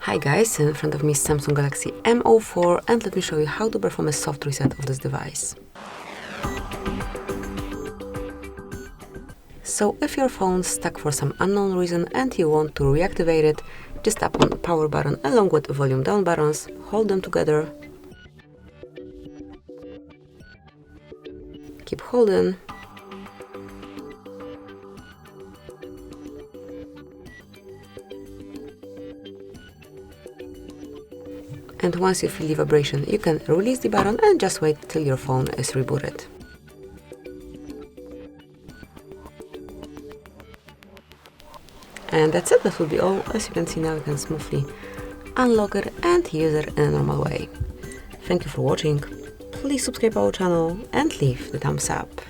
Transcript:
Hi guys, in front of me is Samsung Galaxy M04 and let me show you how to perform a soft reset of this device. So if your phone's stuck for some unknown reason and you want to reactivate it, just tap on the power button along with the volume down buttons, hold them together, keep holding, and once you feel the vibration, you can release the button and just wait till your phone is rebooted. And that's it, that will be all. As you can see now, you can smoothly unlock it and use it in a normal way. Thank you for watching. Please subscribe our channel and leave the thumbs up.